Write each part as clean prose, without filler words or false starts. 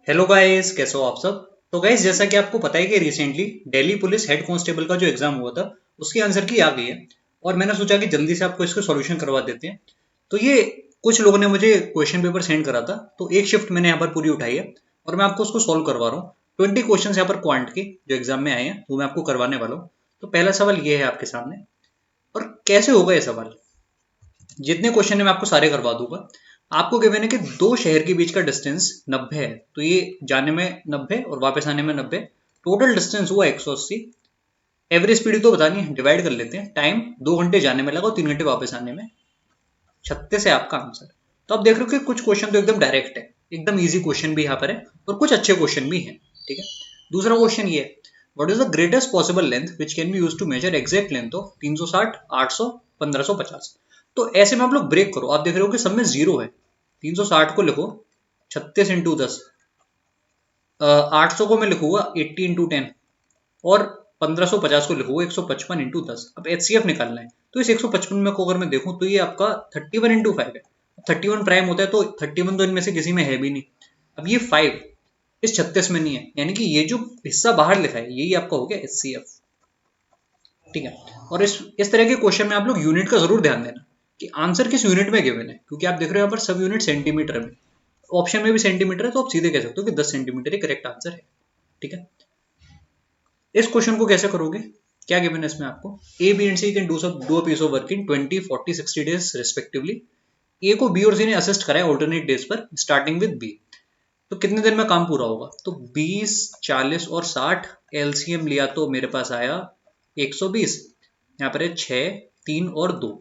Hello guys, कैसे हो आप सब। तो गाइस, जैसा कि आपको पता है कि recently Delhi police head constable का जो एग्जाम हुआ था उसकी आंसर की आ गई है। और मैंने सोचा कि जल्दी से आपको इसका सॉल्यूशन करवा देते हैं। तो ये कुछ लोगों ने मुझे क्वेश्चन पेपर सेंड करा था, तो एक शिफ्ट मैंने यहाँ पर पूरी उठाई है और मैं आपको उसको सॉल्व करवा रहा हूँ। 20 क्वेश्चन यहाँ पर क्वांट के जो एग्जाम में आए हैं वो मैं आपको करवाने वाला हूँ। तो पहला सवाल ये है आपके सामने। और कैसे होगा ये सवाल, जितने क्वेश्चन है मैं आपको सारे करवा दूंगा। आपको गिवन है कि दो शहर के बीच का डिस्टेंस 90 है, तो ये जाने में 90 और वापस आने में 90, टोटल डिस्टेंस हुआ 180। एवरेज स्पीड तो बतानी है, डिवाइड कर लेते हैं। टाइम 2 घंटे जाने में लगा और 3 घंटे वापस आने में। 36 है आपका आंसर। तो आप देख रहे हो कि कुछ क्वेश्चन तो एकदम डायरेक्ट है, एकदम इजी क्वेश्चन भी यहाँ पर है और कुछ अच्छे क्वेश्चन भी हैं। ठीक है। दूसरा क्वेश्चन ये है, what is the greatest possible length which can be use to measure exact length of 360, 800, 1550। तो ऐसे में आप लोग ब्रेक करो। आप देख रहे हो कि सब में जीरो है। 360 को लिखो 36 इंटू 10, 800 को मैं लिखूंगा 80 इंटू 10, और 1550 को लिखोगे 155 इंटू 10। अब एचसीएफ निकालना है, तो इस 155 में को अगर मैं देखूं तो ये आपका 31 इंटू 5 है। 31 प्राइम होता है, तो 31 तो इनमें से किसी में है भी नहीं। अब ये 5 इस 36 में नहीं है, यानी कि ये जो हिस्सा बाहर लिखा है यही आपका हो गया एचसीएफ। ठीक है। और इस तरह के क्वेश्चन में आप लोग यूनिट का जरूर ध्यान देना कि आंसर किस यूनिट में गिवन है, क्योंकि आप देख रहे हो यहाँ पर सब यूनिट सेंटीमीटर में, ऑप्शन में भी सेंटीमीटर है, तो आप सीधे कह सकते हो कि 10 सेंटीमीटर ही करेक्ट आंसर है। ठीक है। इस क्वेश्चन को कैसे करोगे, क्या गिवन है इसमें आपको, A B and C can do a piece of work in 20, 40, 60 days respectively. A को बी और सी ने असिस्ट करा है ऑल्टरनेट डेज पर स्टार्टिंग विद बी। तो कितने दिन में काम पूरा होगा, तो 20, 40 और 60 एलसीएम लिया तो मेरे पास आया 120। यहाँ पर है 6, 3 और 2।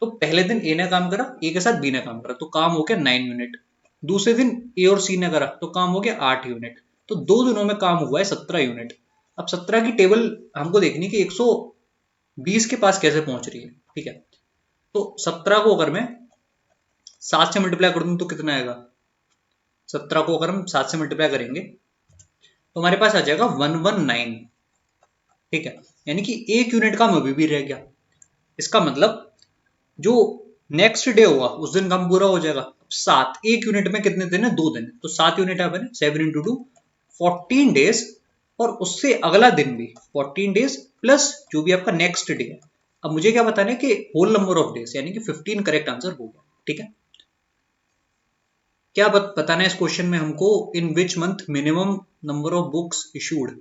तो पहले दिन ए ने काम करा, ए के साथ बी ने काम करा, तो काम हो गया 9 यूनिट। दूसरे दिन ए और सी ने करा तो काम हो गया 8 यूनिट। तो 2 दिनों में काम हुआ है 17 यूनिट। अब 17 की टेबल हमको देखनी कि 120 के पास कैसे पहुंच रही है। ठीक है। तो 17 को अगर मैं 7 से मल्टीप्लाई कर दूं तो कितना आएगा, 17 को अगर हम 7 से मल्टीप्लाई करेंगे तो हमारे पास आ जाएगा 119। ठीक है। यानी कि 1 यूनिट काम अभी भी रह गया। इसका मतलब जो नेक्स्ट डे होगा उस दिन काम पूरा हो जाएगा। 7, 1 यूनिट में कितने दिन है, 2 दिन, तो 7 यूनिट है, 7 इंटू 2, 14 डेज। और उससे अगला दिन भी 14 डेज प्लस जो भी आपका नेक्स्ट डे है। अब मुझे क्या बताना है कि होल नंबर ऑफ डेज, यानी कि 15 करेक्ट आंसर हो गया। ठीक है। क्या बताना है इस क्वेश्चन में हमको, in which month minimum number of books issued.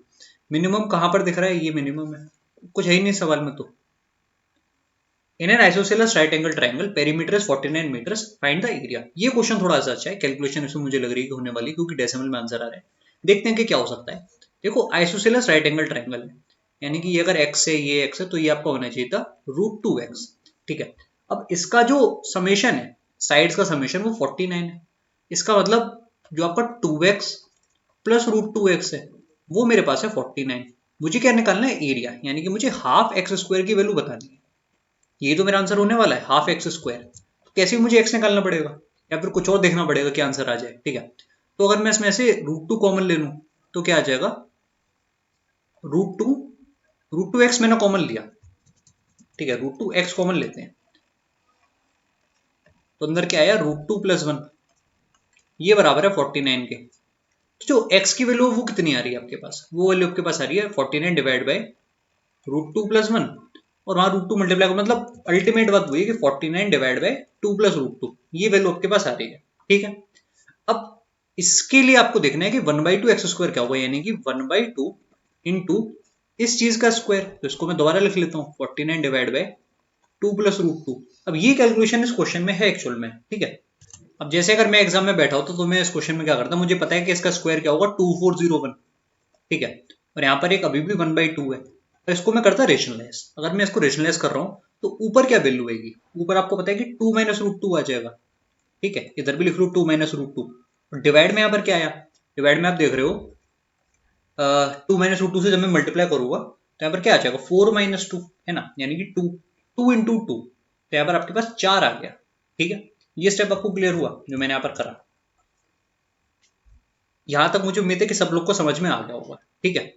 Minimum कहां पर दिख रहा है, ये मिनिमम है, कुछ है ही नहीं सवाल में। तो in an isosceles right angle triangle perimeter is 49 metres, find the area. ये क्वेश्चन थोड़ा सा अच्छा है, कैलकुलेशन इसमें मुझे लग रही है कि होने वाली, क्योंकि डेसिमल में आंसर आ रहा है। देखते हैं कि क्या हो सकता है। देखो, आइसोसेलेस राइट एंगल ट्राइंगल है, यानी कि ये अगर x है, ये x है, तो ये आपका होना चाहिए था √2x। ठीक है। अब इसका जो समेशन है, साइड्स का समेशन, वो 49 है। इसका मतलब जो आपका 2x प्लस √2x है वो मेरे पास है 49। मुझे क्या निकालना है, एरिया, यानी कि मुझे हाफ एक्स स्क्वायर की वैल्यू बतानी है। ये तो मेरा आंसर होने वाला है हाफ एक्स स्क्वायर। तो कैसे मुझे एक्स निकालना पड़ेगा या फिर कुछ और देखना पड़ेगा कि आंसर आ जाए। ठीक है। तो अगर मैं इसमें से √2 कॉमन ले लूं तो क्या आ जाएगा, √2, √2x मैंने कॉमन लिया। ठीक है, √2x कॉमन लेते हैं, तो अंदर क्या आया, √2 प्लस 1, ये बराबर है 49 के। तो जो x की वैल्यू वो कितनी आ रही है आपके पास, वो वैल्यू आपके पास आ रही है 49 डिवाइड बाई √2 प्लस 1, और वहां √2 मल्टीप्लाई करो, मतलब अल्टीमेट बात वही है कि 49 डिवाइड बाई 2 प्लस √2, ये वैल्यू आपके पास आ रही है। ठीक है। अब इसके लिए आपको देखना है कि 1/2 एक्स स्क्वायर क्या होगा, यानी कि 1/2 इंटू इस चीज का स्क्वायर। तो इसको मैं दोबारा लिख लेता हूँ, 49 डिवाइड बाई 2 प्लस √2। अब ये कैलकुलेशन इस क्वेश्चन में है एक्चुअल में। ठीक है। अब जैसे अगर मैं एग्जाम में बैठा होता तो मैं इस क्वेश्चन में क्या करता, मुझे पता है कि इसका स्क्वायर क्या होगा, 2401। ठीक है। और यहाँ पर एक अभी भी 1/2 है, तो इसको मैं करता रेशनलाइज। अगर मैं इसको रेशनलाइज कर रहा हूँ तो ऊपर क्या वैल्यू आएगी, ऊपर आपको पता है कि 2 माइनस √2 आ जाएगा। ठीक है, इधर भी लिख लो 2 माइनस √2। और डिवाइड में यहाँ पर क्या आया, डिवाइड में आप देख रहे हो 2 - √2 से जब मैं मल्टीप्लाई करूंगा तो यहाँ पर क्या आ जाएगा, 4 - 2 है ना, यानी कि 2 इंटू 2, तो यहाँ पर आपके पास 4 आ गया। ठीक है। ये स्टेप आपको क्लियर हुआ जो मैंने यहाँ पर करा। यहां तक मुझे उम्मीद है कि सब लोग को समझ में आ गया होगा। ठीक है।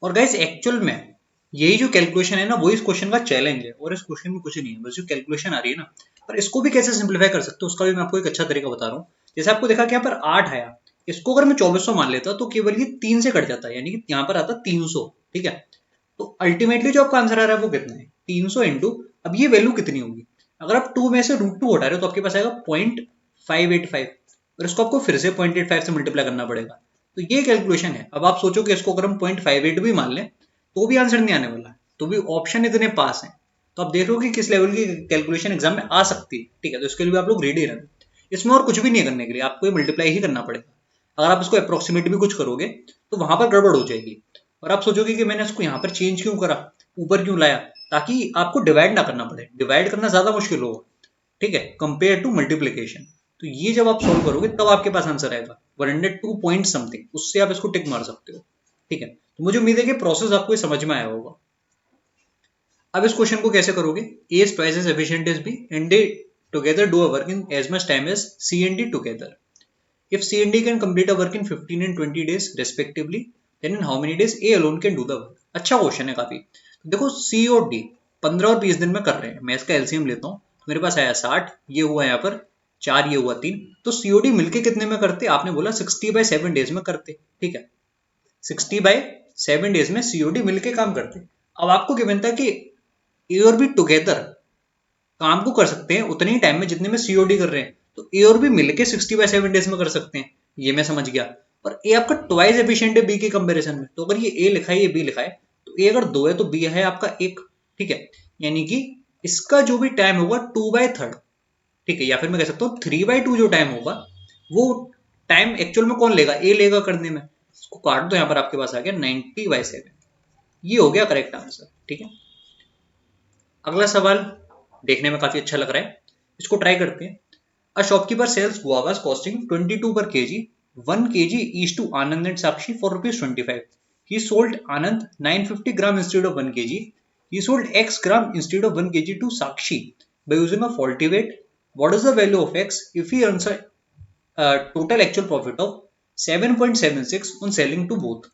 और गाइस, एक्चुअल में यही जो कैलकुलेशन है ना, वही इस क्वेश्चन का चैलेंज है, और इस क्वेश्चन में कुछ नहीं है, बस जो कैलकुलेशन आ रही है ना। पर इसको भी कैसे सिंप्लीफाई कर सकते हो उसका भी मैं आपको एक अच्छा तरीका बता रहा हूँ। जैसे आपको देखा कि यहाँ पर 8 आया, इसको अगर मैं 2400 मान लेता तो केवल ये 3 से कट जाता है, यानी कि यहाँ पर आता 300। ठीक है, तो अल्टीमेटली जो आपका आंसर आ रहा है वो कितना है, 300 इंटू, अब ये वैल्यू कितनी होगी, अगर आप 2 में से √2 हटा रहे हो तो आपके पास आएगा 0.585, और इसको आपको फिर से 0.85 से मल्टीप्लाई करना पड़ेगा। तो ये कैलकुलेशन है। अब आप सोचो कि इसको अगर हम 0.58 भी मान लें तो भी आंसर नहीं आने वाला, तो भी ऑप्शन इतने पास हैं। तो आप देख लो कि किस लेवल की कैलकुलेशन एग्जाम में आ सकती है। ठीक है, तो इसके लिए भी आप लोग रेडी रहना, इसमें और कुछ भी नहीं करने के लिए, आपको ये मल्टीप्लाई ही करना पड़ेगा। अगर आप इसको अप्रोक्सीमेट भी कुछ करोगे तो वहां पर गड़बड़ हो जाएगी, और आप सोचोगे कि मैंने इसको यहाँ पर चेंज क्यों करा, ऊपर क्यों लाया, ताकि आपको डिवाइड ना करना पड़े। डिवाइड करना ज्यादा मुश्किल होगा, ठीक है, कंपेयर टू मल्टीप्लीकेशन। तो ये जब आप सोल्व करोगे तब आपके पास आंसर आएगा 102 पॉइंट समथिंग, उससे आप इसको टिक मार सकते हो। ठीक है, तो मुझे उम्मीद है कि प्रोसेस आपको समझ में आया होगा। अब इस क्वेश्चन को कैसे करोगे, A is twice as efficient as B and they together do a work in as much time as C and D together. If C and D can complete a work in 15 and 20 days respectively, then in how many days A alone can do the work? अच्छा question है काफी। तो देखो C और D 15 और 20 दिन में कर रहे हैं, मैं इसका एलसीएम लेता हूँ तो मेरे पास आया 60, ये हुआ यहाँ पर 4, ये हुआ 3, तो COD मिलके कितने में करते, आपने बोला 60/7 डेज में करते। ठीक है, 60/7 डेज में COD मिलके काम करते। अब आपको गिवन था कि ए और बी टुगेदर काम को कर सकते हैं उतने ही टाइम में जितने में सीओडी कर रहे हैं, तो ए और बी मिलके 60/7 डेज में कर सकते हैं, ये मैं समझ गया। और ए आपका ट्वाइस एफिशिएंट है बी के कंपैरिजन में, तो अगर ये ए लिखा है ये बी लिखा है, तो ए अगर 2 है तो बी है आपका 1। ठीक है, यानी कि इसका जो भी टाइम होगा 2/3, ठीक है, या फिर मैं कह सकता हूँ 3/2 जो टाइम होगा वो टाइम एक्चुअल में कौन लेगा, ए लेगा करने में। इसको काट दो, यहाँ पर आपके पास आ गया 90/7, ये हो गया करेक्ट आंसर। ठीक है, अगला सवाल देखने में काफी अच्छा लग रहा है, इसको ट्राई करते हैं। A shopkeeper sells guavas costing 22 per kg, 1 kg each to Anand and Sakshi for ₹25. He sold Anand 950 gram instead of 1 kg. He sold X gram instead of 1 kg to Sakshi by using a faulty weight. What is the value of X if he earns a total actual profit of 7.76 on selling to both?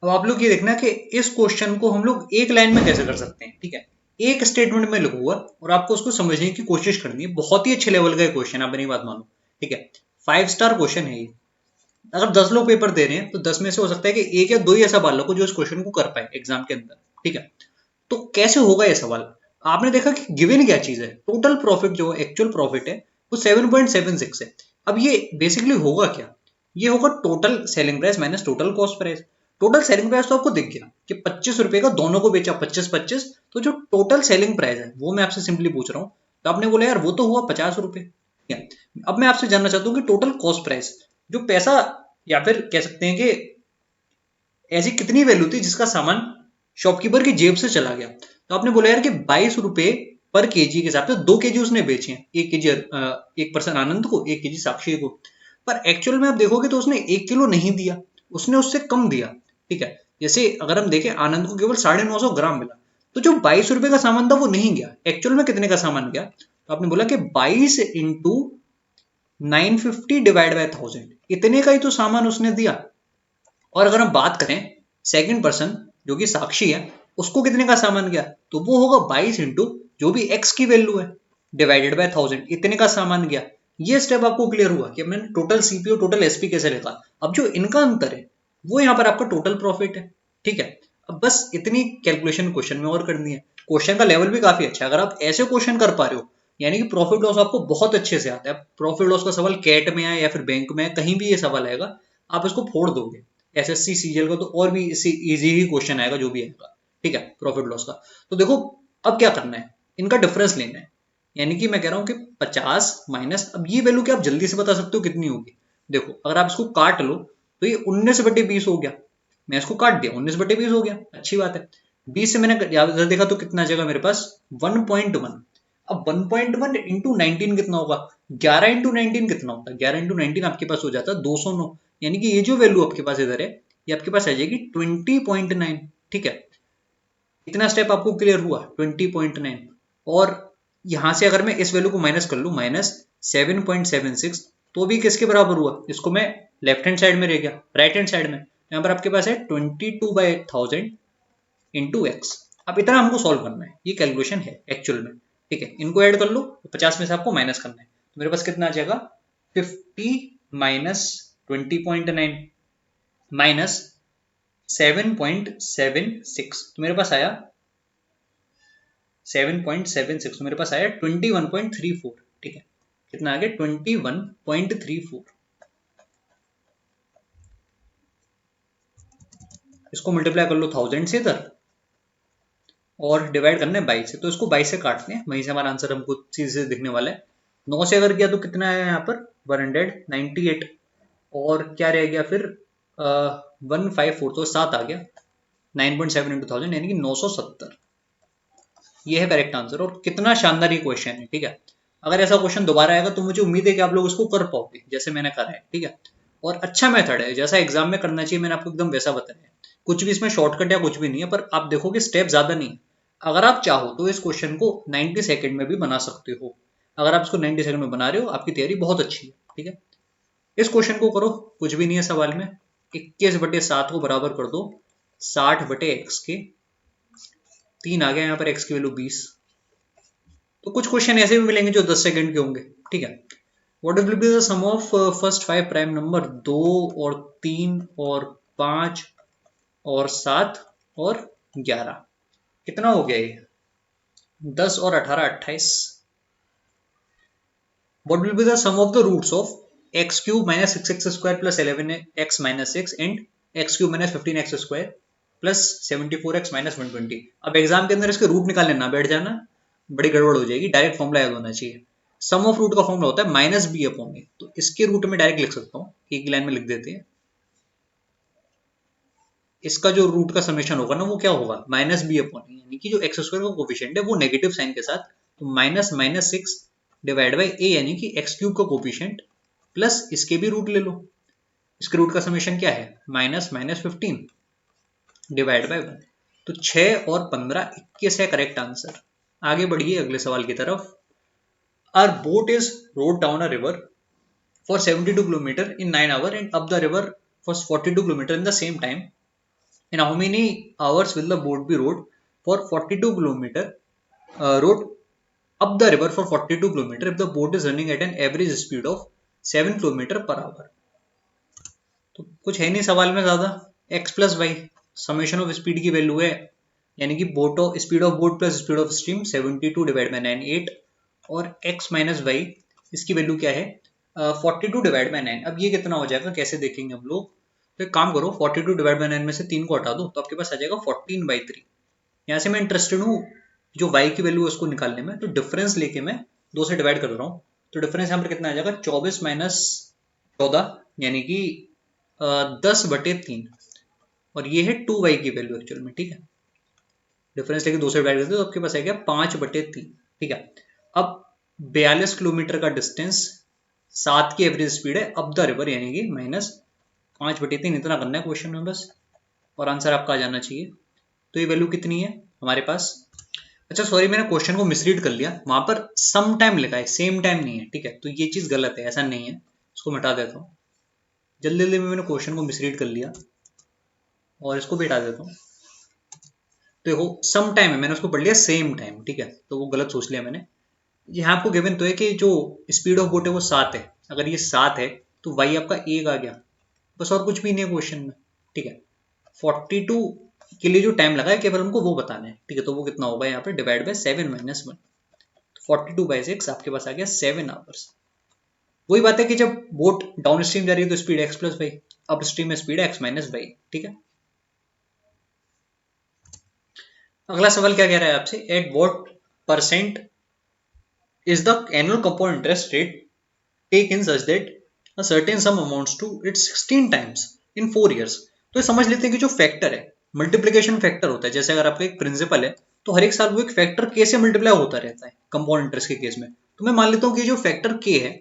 अब आप लोग ये देखना कि इस question को हम लोग एक लाइन में कैसे कर सकते हैं। ठीक है, एक स्टेटमेंट में लिखूंगा और आपको उसको समझने की कोशिश करनी है। बहुत ही अच्छे लेवल का क्वेश्चन, आप मेरी बात मानो। ठीक है, 5 स्टार क्वेश्चन है ये। अगर 10 लोग पेपर दे रहे हैं तो 10 में से हो सकता है कि एक या दो ही ऐसा बालक हो जो इस क्वेश्चन को कर पाए एग्जाम के अंदर। ठीक है, तो कैसे होगा ये सवाल, आपने देखा कि गिवन क्या चीज है, टोटल प्रॉफिट जो एक्चुअल प्रॉफिट है वो 7.76 है। अब ये बेसिकली होगा क्या, ये होगा total selling price minus total cost price. Total selling price तो आपको दिख गया कि 25 रुपए का दोनों को बेचा, 25-25, तो जो टोटल सेलिंग प्राइस है वो मैं आपसे सिंपली पूछ रहा हूँ। तो आपने बोला यार वो तो हुआ 50 रुपए। ठीक है, अब मैं आपसे जानना चाहता हूँ कि टोटल कॉस्ट प्राइस, जो पैसा, या फिर कह सकते हैं कि ऐसी कितनी वैल्यू थी जिसका सामान शॉपकीपर की जेब से चला गया। तो आपने बोला यार कि 22 रुपए पर केजी के हिसाब से 2 केजी उसने बेचे हैं, 1 केजी एक पर्सन आनंद को, 1 केजी साक्षी को। पर एक्चुअल में आप देखोगे तो उसने 1 किलो नहीं दिया, उसने उससे कम दिया। ठीक है, जैसे अगर हम देखें आनंद को केवल 950 ग्राम मिला, तो जो 22 रुपए का सामान था वो नहीं गया, एक्चुअल में कितने का सामान गया। तो आपने बोला कि 22 इंटू 950 डिवाइड बाय 1000, इतने का ही तो सामान उसने दिया। और अगर हम बात करें सेकंड पर्सन जो कि साक्षी है, उसको कितने का सामान गया, तो वो होगा 22 इंटू जो भी एक्स की वैल्यू है डिवाइडेड बाय 1000, इतने का सामान गया। ये स्टेप आपको क्लियर हुआ कि मैंने टोटल सीपी और टोटल एसपी कैसे लिखा। अब जो इनका अंतर है वो यहाँ पर आपका टोटल प्रॉफिट है। ठीक है, अब बस इतनी कैलकुलेशन क्वेश्चन में और करनी है। क्वेश्चन का लेवल भी काफी अच्छा है, अगर आप ऐसे क्वेश्चन कर पा रहे हो यानी कि प्रॉफिट लॉस आपको बहुत अच्छे से आता है। प्रॉफिट लॉस का सवाल कैट में आए या फिर बैंक में आए, कहीं भी ये सवाल आएगा आप इसको फोड़ दोगे। एसएससी सीजीएल का तो और भी इससे इजी ही क्वेश्चन आएगा जो भी आएगा। ठीक है, प्रॉफिट लॉस का। तो देखो अब क्या करना है, इनका डिफरेंस लेना है। यानी कि मैं कह रहा हूं कि 50 माइनस, अब ये वैल्यू क्या आप जल्दी से बता सकते हो कितनी होगी। देखो अगर आप इसको काट लो तो ये 19/20 हो गया, मैं इसको काट दिया 19/20 हो गया, अच्छी बात है। 20 से मैंने ज्यादा देखा तो कितना जगह मेरे पास 1.1। अब 1.1 इंटू 19 कितना होगा, 11 इंटू 19 कितना होता है, 11 इंटू 19 आपके पास हो जाता है 209। यानी कि ये जो वैल्यू आपके पास इधर है ये आपके पास आ जाएगी 20.9। ठीक है, इतना स्टेप आपको क्लियर हुआ 20.9। और यहां से अगर मैं इस वैल्यू को माइनस कर लूं -7.76, तो भी किसके बराबर हुआ, इसको मैं लेफ्ट हैंड साइड में रह गया, राइट हैंड साइड में यहाँ पर आपके पास है 22/1000 इंटू एक्स। अब इतना हमको सॉल्व करना है, ये कैलकुलेशन है एक्चुअल में। ठीक है, इनको ऐड कर लो, 50 में से आपको माइनस करना है, तो मेरे पास कितना आ जाएगा 50 माइनस 20.9 माइनस 7.76, तो मेरे पास आया 7.76, तो मेरे पास आया 21.34। ठीक है, कितना आ गया 21.34। इसको मल्टीप्लाई कर लो 1000 से इधर और डिवाइड करना है 22 से, तो इसको 22 से काटते हैं, वहीं से हमारा आंसर हमको चीज दिखने वाला है। 9 से अगर किया तो कितना आया यहाँ पर 198, और क्या रह गया फिर 154, तो 7 आ गया। 9.7 इंटू 1000 यानी कि 970, ये है करेक्ट आंसर। और कितना शानदार ये क्वेश्चन है। ठीक है, अगर ऐसा क्वेश्चन दोबारा आएगा तो मुझे उम्मीद है कि आप लोग इसको कर पाओगे जैसे मैंने करा है। ठीक है, और अच्छा मेथड है, जैसा एग्जाम में करना चाहिए मैंने आपको एकदम वैसा बताया है। कुछ भी इसमें शॉर्टकट या कुछ भी नहीं है, पर आप देखोगे स्टेप ज्यादा नहीं है। अगर आप चाहो तो इस क्वेश्चन को 90 सेकंड में भी बना सकते हो। अगर आप इसको 90 सेकंड में बना रहे हो, आपकी तैयारी बहुत अच्छी है। ठीक है, इस क्वेश्चन को करो, कुछ भी नहीं है सवाल में। 21/7 को बराबर कर दो 60/x के, 3 आ गया यहाँ पर, x की वैल्यू 20। तो कुछ क्वेश्चन ऐसे भी मिलेंगे जो 10 सेकंड के होंगे। ठीक है, what will be the sum of first 5 prime number, 2 और 3 और 5 और 7 और 11, कितना हो गया ये 10 और 18 28। What will be the sum of the roots of x cube minus 6x² plus 11x minus 6 and x cube minus 15x² plus 74x minus 120। अब एग्जाम के अंदर इसके रूट निकालने ना बैठ जाना, बड़ी गड़बड़ हो जाएगी, डायरेक्ट फॉर्मूला याद होना चाहिए। सम ऑफ रूट का फॉर्मूला होता है माइनस बी अपॉन ए, तो इसके रूट में डायरेक्ट लिख सकता हूँ, एक लाइन में लिख देते हैं। इसका जो रूट का समेशन होगा ना वो क्या होगा माइनस बी अपॉन ए, यानी कि जो x² का कोफिशिएंट है वो नेगेटिव साइन के साथ, तो माइनस माइनस 6 डिवाइड बाई ए, यानी कि x क्यूब का कोफिशिएंट प्लस इसके भी रूट ले लो। इसके रूट का समेशन क्या है माइनस माइनस 15 डिवाइड बाई 1, तो 6 और 15 21 है करेक्ट आंसर। आगे बढ़िए अगले सवाल की तरफ। Are boat is rowed down a river for 72 kilometer in 9 hours and up the river for 42 kilometer in the same time. In how many hours will the boat be rowed for 42 kilometer rowed up the river for 42 kilometer if the boat is running at an average speed of 7 kilometer per hour? तो कुछ है नहीं सवाल में ज्यादा, x plus y summation of speed की value है, यानी कि boat of speed of boat plus speed of stream 72 divide by 9 8, और x माइनस वाई इसकी वैल्यू क्या है 42 डिवाइड बाई 9। अब ये कितना हो जाएगा कैसे देखेंगे हम लोग, तो एक काम करो 42 डिवाइड बाई 9 में से 3 को हटा दो तो आपके पास आ जाएगा 14/3। यहाँ से मैं इंटरेस्टेड हूँ जो y की वैल्यू है उसको निकालने में, तो डिफरेंस लेके मैं 2 से डिवाइड कर रहा हूँ, तो डिफरेंस यहाँ पर कितना आ जाएगा 24 माइनस 14, यानी कि 10/3, और ये है 2y की वैल्यू एक्चुअल में। ठीक है, डिफरेंस लेके 2 से डिवाइड करते हो तो आपके पास आ गया 5/3। ठीक है, अब 42 किलोमीटर का डिस्टेंस 7 की एवरेज स्पीड है अप द रिवर, यानी कि माइनस 5/3, इतना करना है क्वेश्चन में बस, और आंसर आपका आ जाना चाहिए। तो ये वैल्यू कितनी है हमारे पास, अच्छा सॉरी मैंने क्वेश्चन को मिसरीड कर लिया, वहां पर सम टाइम लिखा है सेम टाइम नहीं है। ठीक है, तो ये चीज गलत है, ऐसा नहीं है, इसको मिटा देता हूँ। जल्दी जल्दी में मैंने क्वेश्चन को मिसरीड कर लिया और इसको भी हटा देता हूँ। तो देखो सम टाइम है, मैंने उसको पढ़ लिया सेम टाइम। ठीक है, तो वो गलत सोच लिया मैंने। यहाँ आपको गिवन तो है कि जो स्पीड ऑफ बोट है वो 7 है, अगर ये 7 है तो वाई आपका 1 आ गया, बस और कुछ भी नहीं है क्वेश्चन में। ठीक है, 42 के लिए जो टाइम लगा है केवल हमको वो बताना है। ठीक है, तो वो कितना होगा यहाँ पे डिवाइड बाय 7 माइनस 1, 42/6 आपके पास आ गया 7 आवर्स। वही बात है कि जब बोट डाउन स्ट्रीम जा रही है तो speed x plus y, up stream में स्पीड x माइनस वाई। ठीक है, अगला सवाल क्या कह रहा है आपसे, at what percent is the annual compound interest rate taken such that a certain sum amounts to its 16 times in 4 years। तो समझ लेते हैं कि जो फैक्टर है मल्टीप्लीकेशन फैक्टर होता है, जैसे अगर आपका एक प्रिंसिपल है तो हर एक साल वो एक फैक्टर के से मल्टीप्लाई होता रहता है कंपाउंड इंटरेस्ट के केस में। तो मैं मान लेता हूँ कि जो फैक्टर के है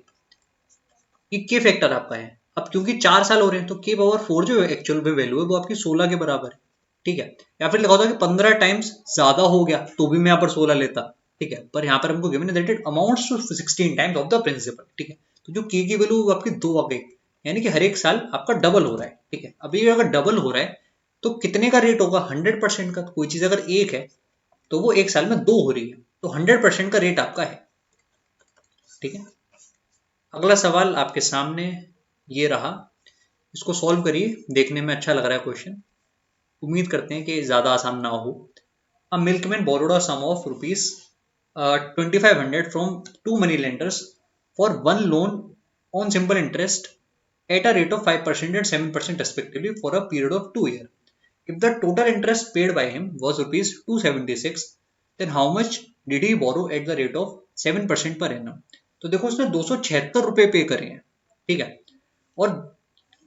ये के फैक्टर आपका है। अब क्योंकि 4 साल हो रहे हैं तो के पावर 4 जो एक्चुअल में वैल्यू है वो आपकी 16 के बराबर है। ठीक है, या फिर लिखा होता कि 15 टाइम्स ज्यादा हो गया तो भी मैं यहाँ पर 16 लेता। ठीक है, पर यहाँ पर हमको गिवन है that it amounts to 16 times of the principal. ठीक है, तो जो के की वैल्यू आपकी 2 आ गई, यानी कि हर एक साल आपका डबल हो रहा है। ठीक है, अभी अगर डबल हो रहा है तो कितने का रेट होगा 100% का। तो कोई चीज अगर 1 है तो वो एक साल में 2 हो रही है, तो 100% का रेट आपका है। ठीक है, अगला सवाल आपके सामने ये रहा, इसको सॉल्व करिए, देखने में अच्छा लग रहा है क्वेश्चन। उम्मीद करते हैं कि ज़्यादा आसान ना हो। A milkman borrowed a sum of rupees 2500 from two money lenders for one loan on simple interest at a rate of 5% and 7% respectively for a period of 2 years. If the total interest paid by him was rupees 276, then how much did he borrow at the rate of 7% per annum? तो देखो उसने 276 रुपए पे करे हैं, ठीक है, और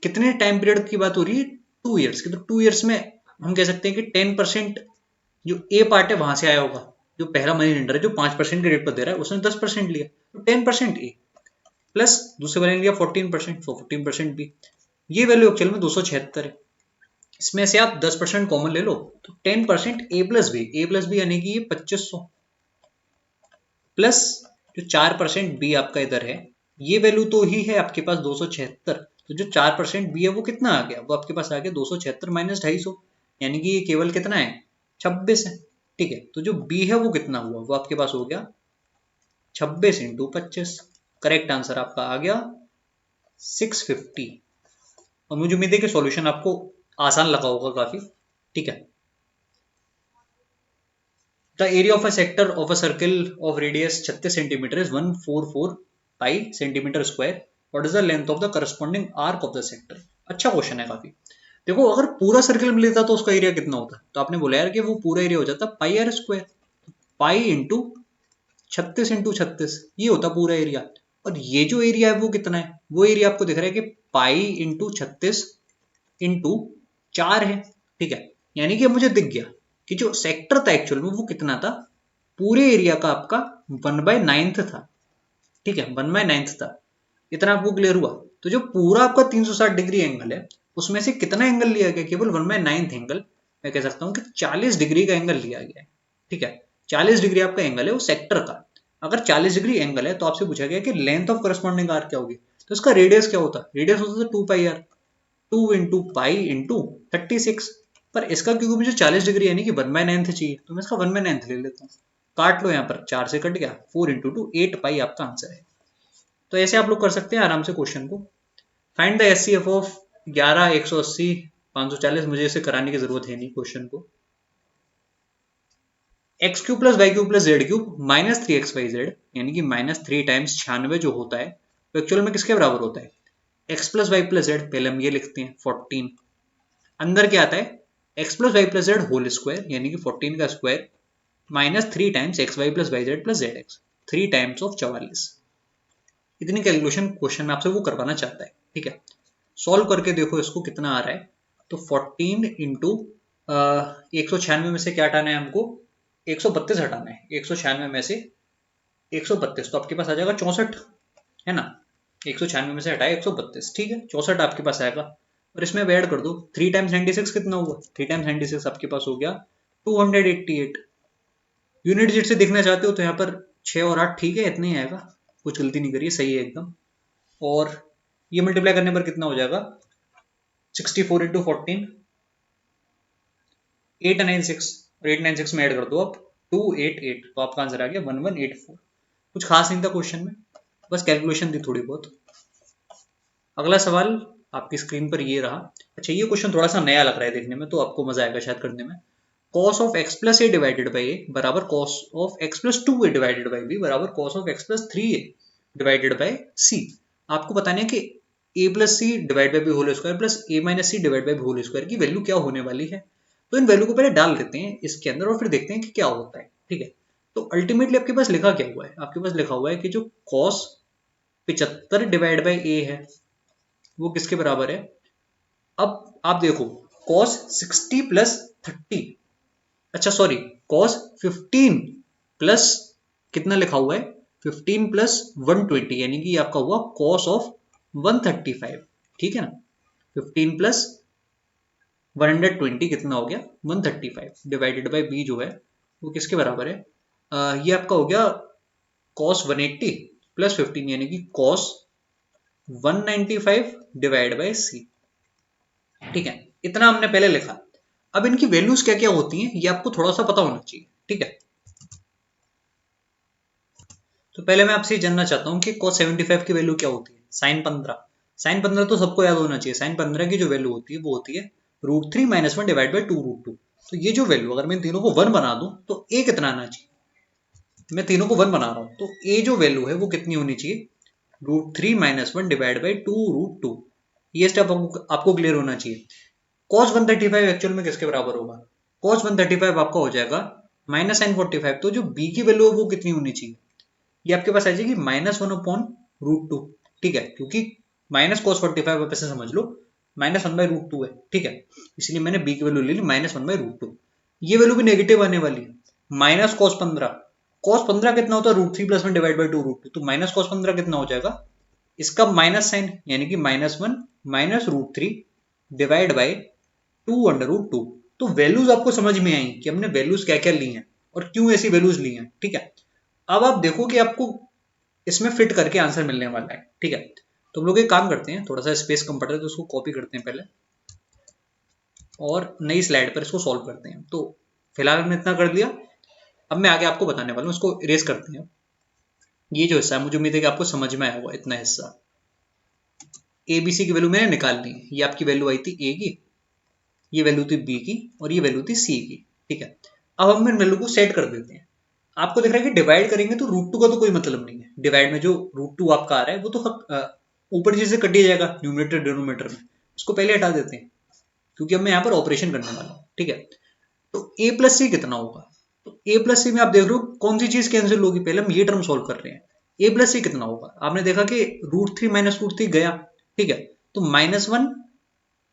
कितने टाइम पीरियड की बात हो रही है, 2 ईयर्स की। तो 2 ईयर्स में हम कह सकते हैं कि 10% जो ए पार्ट है वहां से आया होगा। जो पहला मनी लेंडर है जो 5% के रेट पर दे रहा है उसने 10% लिया, तो 10% ए, प्लस दूसरे वाले ने लिया 14%, तो 14% बी। ये वैल्यू एक्चुअल में 276 है। इसमें से आप 10% कॉमन ले लो, तो 10% ए प्लस बी यानी कि ये 2500, प्लस जो 4% बी आपका इधर है, ये वैल्यू तो ही है आपके पास 276। तो जो 4% बी है वो कितना आ गया, वो आपके पास आ गया 276 माइनस 250, यानी कि ये केवल कितना है, 26 है, ठीक है। तो जो बी है वो कितना हुआ, वो आपके पास हो गया 26 इंटू 25। करेक्ट आंसर आपका आ गया 650। और मुझे उम्मीद है कि सॉल्यूशन आपको आसान लगा होगा काफी, ठीक है। The area of a sector of a circle of radius 36 centimetre is 144 pi centimetre square. What is the length of the corresponding arc of the sector. अच्छा क्वेश्चन है काफी। देखो अगर पूरा सर्किल में लेता तो उसका एरिया कितना होता, तो आपने बोला यार कि वो पूरा एरिया हो जाता pi r square, pi into 36 into 36, ये होता पूरा एरिया। और ये जो एरिया है वो कितना है, वो एरिया आपको दिख रहा है कि पाई इंटू 36 इंटू 4 है, ठीक है। यानी कि मुझे दिख गया कि जो सेक्टर था एक्चुअल में वो कितना था, पूरे एरिया का आपका 1/9 था, ठीक है, 1/9 था। इतना आपको क्लियर हुआ। तो जो पूरा आपका 360 डिग्री एंगल है उसमें से कितना एंगल लिया गया, केवल 1/9 एंगल। मैं कह सकता हूं कि 40 डिग्री का एंगल लिया गया है, ठीक है। 40 डिग्री आपका एंगल है वो सेक्टर का। अगर 40 डिग्री एंगल है तो आपसे पूछा गया कि लेंथ ऑफ करस्पॉन्डिंग आर्क क्या होगी, तो इसका रेडियस क्या होता, रेडियस होता था 2 पाई आर, 2 इंटू पाई इंटू 36। पर इसका क्योंकि मुझे 40 डिग्री यानी कि 1/9 चाहिए, तो मैं इसका 1/9 ले लेता हूँ। काट लो, यहाँ पर 4 से कट गया, 4 इंटू 2 8 पाई आपका आंसर है। तो ऐसे आप लोग कर सकते हैं आराम से क्वेश्चन को। Find the HCF of 11, 180, 540। मुझे इसे कराने की जरूरत है नहीं क्वेश्चन को। X cube plus y cube plus z cube minus 3xyz, यानी कि -3 टाइम्स 96 जो होता है तो एक्चुअल में किसके बराबर होता है, x plus y plus z. पहले हम ये लिखते हैं 14, अंदर क्या आता है, x plus y plus z whole square, यानी कि 14 का square, -3 times x y plus y z plus z x, 3 times of 44। इतनी कैलकुलेशन क्वेश्चन में आपसे वो करवाना चाहता है, ठीक है। सॉल्व करके देखो इसको कितना आ रहा है। तो 14 इंटू 196 में से क्या हटाना है हमको, 132 हटाना है। 196 में से 132 तो आपके पास आ जाएगा 64, है ना। 196 में से हटाए 132, ठीक है, 64 आपके पास आएगा। और इसमें अब ऐड कर दो, 3 टाइम्स 96 कितना हुआ, 3 टाइम्स 96 आपके पास हो गया 288। यूनिट डिजिट से देखना चाहते हो तो यहाँ पर 6 और 8 ठीक है, इतना ही आएगा, कुछ गलती नहीं करिए, सही है एकदम। और ये मल्टीप्लाई करने पर कितना हो जाएगा, 64 इंटू 14, 896, और 896 में ऐड कर दो आप 288, तो आपका आंसर आ गया 1184। कुछ खास नहीं था क्वेश्चन में, बस कैलकुलेशन थी थोड़ी बहुत। अगला सवाल आपकी स्क्रीन पर ये रहा। अच्छा ये क्वेश्चन थोड़ा सा नया लग रहा है देखने में, तो आपको मजा आएगा शायद करने में। cos of x plus a divided by a बराबर cos of x plus 2a divided by b बराबर cos of x plus 3a divided by c. आपको बताना है कि a plus c divide by b whole square plus a minus c divide by b whole square की value क्या होने वाली है। तो इन वैल्यू को पहले डाल देते हैं इसके अंदर और फिर देखते हैं कि क्या होता है, ठीक है। तो अल्टीमेटली आपके पास लिखा क्या हुआ है, आपके पास लिखा हुआ है कि जो cos 75 डिवाइड बाई ए है वो किसके बराबर है। अब आप देखो cos 60 प्लस 30, अच्छा सॉरी, cos 15 प्लस कितना लिखा हुआ है, 15 प्लस 120, यानी कि आपका हुआ cos ऑफ 135, ठीक है ना। 15 प्लस 120 कितना हो गया 135, डिवाइडेड बाई बी जो है वो किसके बराबर है, ये आपका हो गया cos 180 प्लस 15, यानी कि cos 195 डिवाइड बाई सी, ठीक है। इतना हमने पहले लिखा। अब इनकी वैल्यूज क्या क्या होती हैं ये आपको थोड़ा सा पता होना चाहिए, ठीक है। तो पहले मैं आपसे जानना चाहता हूं कि cos 75 की वैल्यू क्या होती है, sin 15। साइन 15 तो सबको याद होना चाहिए। साइन 15 की जो वैल्यू होती है वो होती है √3 - 1 डिवाइड बाई 2√2। तो ये जो वैल्यू अगर मैं इन तीनों को 1 बना दूं तो ए कितना आना चाहिए? मैं तीनों को 1 बना रहा हूं तो ए जो वैल्यू है वो कितनी होनी चाहिए? √3 - 1 डिवाइड बाई 2√2। ये स्टेप आपको क्लियर होना चाहिए। cos 135 एक्चुअल में किसके बराबर होगा? cos 135 आपका हो जाएगा -sin45। तो जो b की वैल्यू है वो कितनी होनी चाहिए? ये आपके पास आ जाएगी -1/√2। ठीक है, क्योंकि माइनस cos 45 आप ऐसे समझ लो -1/√2 है। ठीक है, इसलिए मैंने b की वैल्यू ले ली -1/√2। ये वैल्यू भी नेगेटिव आने वाली है। माइनस cos 15 कितना होता है? √3 + 1 डिवाइड बाई 2√2। तो माइनस cos 15 कितना हो जाएगा? इसका माइनस साइन यानी कि -1 - √3 डिवाइड बाई 2√2। तो वैल्यूज आपको समझ में आई कि हमने वैल्यूज क्या क्या ली हैं और क्यों ऐसी वैल्यूज ली हैं। ठीक है, अब आप देखो कि आपको इसमें फिट करके आंसर मिलने वाला है। ठीक है, तो हम लोग एक काम करते हैं, थोड़ा सा स्पेस कम पड़ रहा है तो उसको कॉपी करते हैं पहले और नई स्लाइड पर इसको सॉल्व करते हैं। तो फिलहाल हमने इतना कर दिया, अब मैं आगे आपको बताने वाला हूँ, इसको इरेज करते हैं। ये जो हिस्सा है मुझे उम्मीद है कि आपको समझ में आया होगा। इतना हिस्सा ए बी सी की वैल्यू मैंने निकाल ली। ये आपकी वैल्यू आई थी ए की, ये वैल्यू थी बी की और ये वैल्यू थी सी की। ठीक है, अब हम इन वैल्यू को सेट कर देते हैं। आपको दिख रहा है कि डिवाइड करेंगे तो √2 का तो कोई मतलब नहीं है। डिवाइड में जो √2 आपका आ रहा है वो तो ऊपर चीज से कट ही जाएगा न्यूमरेटर डिनोमिनेटर में, उसको पहले हटा देते हैं क्योंकि अब मैं यहाँ पर ऑपरेशन करने वाला हूँ। ठीक है, तो a प्लस सी कितना होगा? तो a प्लस सी में आप देख रहे हो कौन सी चीज कैंसिल होगी? पहले हम ये टर्म सोल्व कर रहे हैं। a प्लस सी कितना होगा? आपने देखा कि √3 - √3 गया। ठीक है, तो -1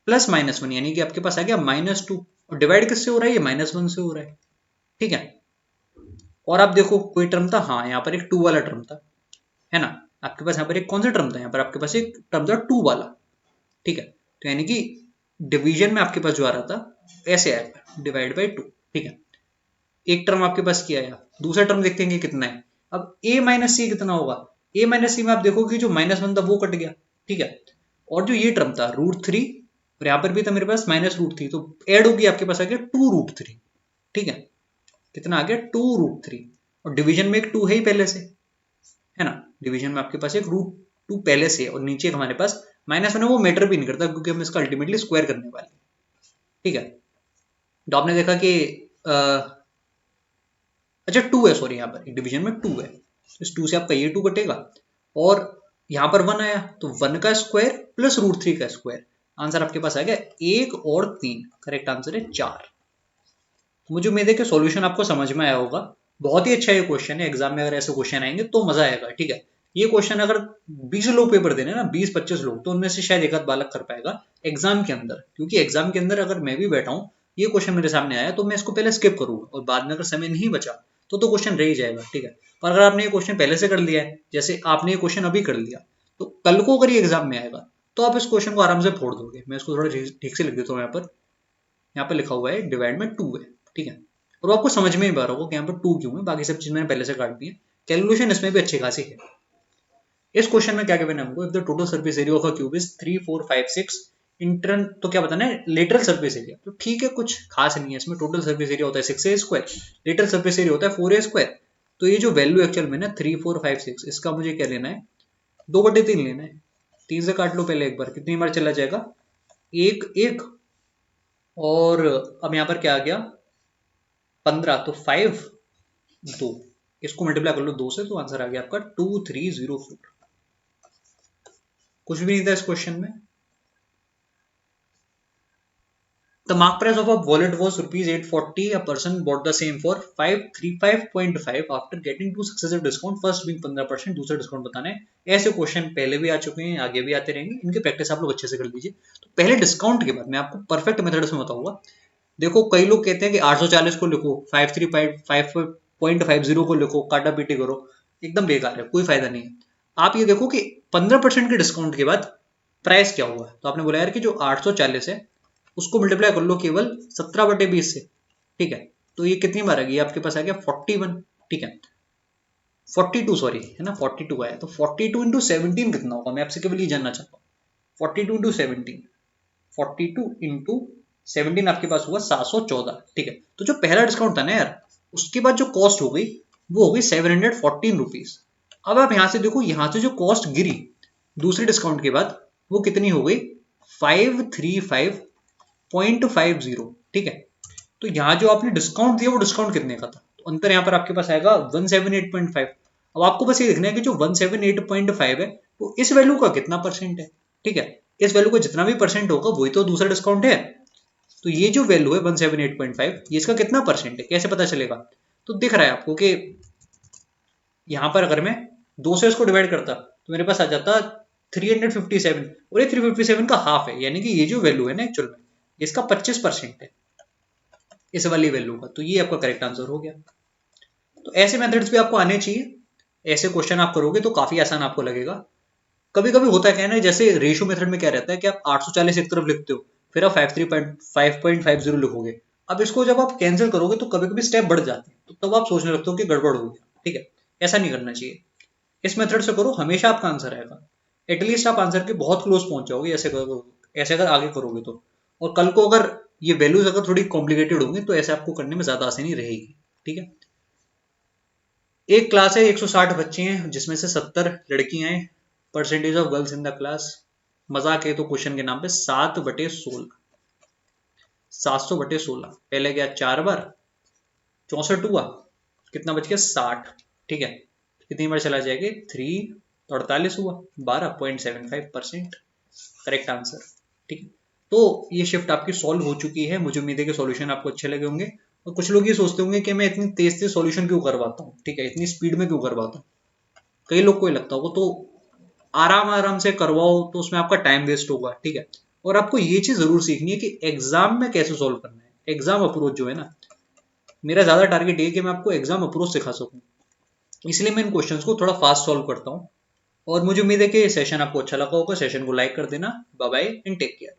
प्लस -1 यानी कि आपके पास आ गया -2 और डिवाइड किससे हो रहा है? ये -1 से हो रहा है। ठीक है, और आप देखो कोई टर्म था, हाँ यहाँ पर एक 2 वाला टर्म था, है ना? आपके पास यहाँ पर एक कौन सा टर्म था? यहाँ पर आपके पास एक टर्म था 2 वाला। ठीक है, तो यानी कि डिवीजन में आपके पास जो आ रहा था ऐसे आएगा डिवाइड बाई 2। ठीक है, एक टर्म आपके पास किया आया, दूसरा टर्म देखते हैं कि कितना है। अब a माइनस सी कितना होगा? a माइनस सी में आप देखो कि जो -1 था वो कट गया। ठीक है, और जो ये टर्म था √3 और यहाँ पर भी था मेरे पास -√3, तो ऐड होगी आपके पास आ गया 2√3। ठीक है, कितना आ गया? 2√3 और डिवीजन में एक 2 है ही पहले से, है ना? डिवीजन में आपके पास एक √2 पहले से और नीचे हमारे पास -1 है। वो मैटर भी नहीं करता क्योंकि हम इसका अल्टीमेटली स्क्वायर करने वाले हैं। ठीक है, तो आपने देखा कि अच्छा 2 है, सॉरी यहाँ पर डिवीजन में 2 है, इस 2 से आपका ये 2 कटेगा और यहाँ पर 1 आया तो 1 का स्क्वायर प्लस √3 का स्क्वायर। आंसर आपके पास आ गया 1 और 3। करेक्ट आंसर है 4। मुझे उम्मीद है कि सॉल्यूशन आपको समझ में आया होगा। बहुत ही अच्छा ये क्वेश्चन है, एग्जाम में अगर ऐसे क्वेश्चन आएंगे तो मजा आएगा। ठीक है, ये क्वेश्चन अगर 20 लोग पेपर देने ना, 20-25 लोग, तो उनमें से शायद एक आध बालक कर पाएगा एग्जाम के अंदर। क्योंकि एग्जाम के अंदर अगर मैं भी बैठा हूँ, ये क्वेश्चन मेरे सामने आया तो मैं इसको पहले स्किप करूंगा और बाद में अगर समय नहीं बचा तो क्वेश्चन रह ही जाएगा। ठीक है, पर अगर आपने ये क्वेश्चन पहले से कर लिया है, जैसे आपने ये क्वेश्चन अभी कर लिया, तो कल को अगर ये एग्जाम में आएगा तो आप इस क्वेश्चन को आराम से फोड़ दोगे। मैं इसको थोड़ा ठीक से लिख देता हूँ। यहाँ पर लिखा हुआ है डिवाइड में 2 है। ठीक है, और वो आपको समझ में ही आ रहा होगा कि यहाँ पर 2 क्यों है। बाकी सब चीज मैंने पहले से काट दी है। कैलकुलेशन इसमें भी अच्छी खासी है। इस क्वेश्चन में क्या गिवन है हमको? If the total surface area of a cube is 3 4 5 6 इंटरन, तो क्या बताना है? Lateral surface area. तो ठीक है, कुछ खास नहीं है इसमें। टोटल सरफेस एरिया होता है 6a square, lateral surface area होता है 4a स्क्वायर। तो ये जो वैल्यू एक्चुअल में ना 3 4 5 6, इसका मुझे क्या लेना है? 2/3 लेना है। 3 से काट लो पहले एक बार, कितनी बार चला जाएगा? 1 1, और अब यहाँ पर क्या आ गया? 15, तो 5 2, इसको मल्टीप्लाई कर लो 2 से, तो आंसर आ गया आपका 2304। कुछ भी नहीं था इस क्वेश्चन में। The mark price of a wallet was ₹840. A person bought the same for 535.5 after getting 2 successive discount, first being 15%, दूसरा डिस्काउंट बताना है। ऐसे क्वेश्चन पहले भी आ चुके हैं, आगे भी आते रहेंगे। इनकी प्रैक्टिस आप लोग अच्छे से कर लीजिए। तो पहले डिस्काउंट के बाद मैं आपको परफेक्ट मेथड से बताऊंगा। देखो कई लोग कहते हैं कि 840 को लिखो, 535.50 को लिखो, काटा पीटी करो, एकदम बेकार है, कोई फायदा नहीं है। आप ये देखो कि 15% के डिस्काउंट के बाद प्राइस क्या हुआ। तो आपने बोला यार कि जो 840 है उसको मल्टीप्लाई कर लो केवल 17/20 से। ठीक है, तो ये कितनी बार आ गई? आपके पास आ गया 41। ठीक है, 42 सॉरी, है ना, 42 आया। तो 42 इंटू 17 कितना होगा? मैं आपसे केवल ये जानना चाहता हूँ। 42 इंटू 17, 42 इंटू 17 आपके पास हुआ 714। ठीक है, तो जो पहला डिस्काउंट था ना यार, उसके बाद जो कॉस्ट हो गई वो हो गई 714 रुपीज। अब आप यहां से देखो, यहां से जो कॉस्ट गिरी दूसरे डिस्काउंट के बाद वो कितनी हो गई 535.50। ठीक है, तो यहाँ जो आपने डिस्काउंट दिया वो डिस्काउंट कितने का था, तो अंतर यहाँ पर आपके पास आएगा 178.5। अब आपको बस ये देखना है कि जो 178.5 है वो इस वैल्यू का कितना परसेंट है। ठीक है, इस वैल्यू का जितना भी परसेंट होगा वही तो दूसरा डिस्काउंट है। तो ये जो वैल्यू है 178.5 ये इसका कितना परसेंट है, कैसे पता चलेगा। तो दिख रहा है आपको कि यहाँ पर अगर मैं 2 से इसको डिवाइड करता तो मेरे पास आ जाता 357, और ये 357 का हाफ है, यानी कि ये जो वैल्यू है ना एक्चुअल में इसका 25% है इस वाली वैल्यू का। तो ये आपका करेक्ट आंसर हो गया। तो ऐसे मेथड्स भी आपको आने चाहिए, ऐसे क्वेश्चन आप करोगे तो काफी आसान आपको लगेगा। कभी कभी होता है क्या है ना, जैसे रेशियो मेथड में क्या रहता है कि आप 840 एक तरफ लिखते हो, फिर आप 5.50 लिखोगे। अब इसको जब आप कैंसिल करोगे तो कभी कभी स्टेप बढ़ जाते हैं, तो तब आप सोचने लगते हो कि गड़बड़ हो गया। ठीक है, ऐसा नहीं करना चाहिए। इस मेथड से करो, हमेशा आपका आंसर आएगा। एटलीस्ट आप आंसर के बहुत क्लोज पहुंच जाओगे ऐसे करोगे, ऐसे अगर आगे करोगे तो। और कल को अगर ये वैल्यूज अगर थोड़ी कॉम्प्लिकेटेड होंगी तो ऐसे आपको करने में ज्यादा आसानी रहेगी। ठीक है, एक क्लास है, 160 बच्चे हैं जिसमें से 70 लड़कियां हैं। Percentage of girls in the class, मजाक है तो क्वेश्चन के नाम पे 7/16, 700/16 पहले गया 4 बार, 64 हुआ, कितना बच गया 60। ठीक है, कितनी बार चला जाएगा 3, 48 हुआ, 12.75%, करेक्ट आंसर। ठीक है, तो ये शिफ्ट आपकी सॉल्व हो चुकी है। मुझे उम्मीद है कि सॉल्यूशन आपको अच्छे लगे होंगे। और कुछ लोग ये सोचते होंगे कि मैं इतनी तेज तेज सॉल्यूशन क्यों करवाता हूँ, ठीक है, इतनी स्पीड में क्यों करवाता हूँ। कई लोग को ये लगता होगा, तो आराम आराम से करवाओ तो उसमें आपका टाइम वेस्ट होगा। ठीक है, और आपको ये चीज जरूर सीखनी है कि एग्जाम में कैसे सॉल्व करना है। एग्जाम अप्रोच जो है ना, मेरा ज्यादा टारगेट ये है कि मैं आपको एग्जाम अप्रोच सिखा सकूं, इसलिए मैं इन क्वेश्चंस को थोड़ा फास्ट सॉल्व करता हूँ। और मुझे उम्मीद है कि सेशन आपको अच्छा लगा होगा। सेशन को लाइक कर देना। Bye bye and take care.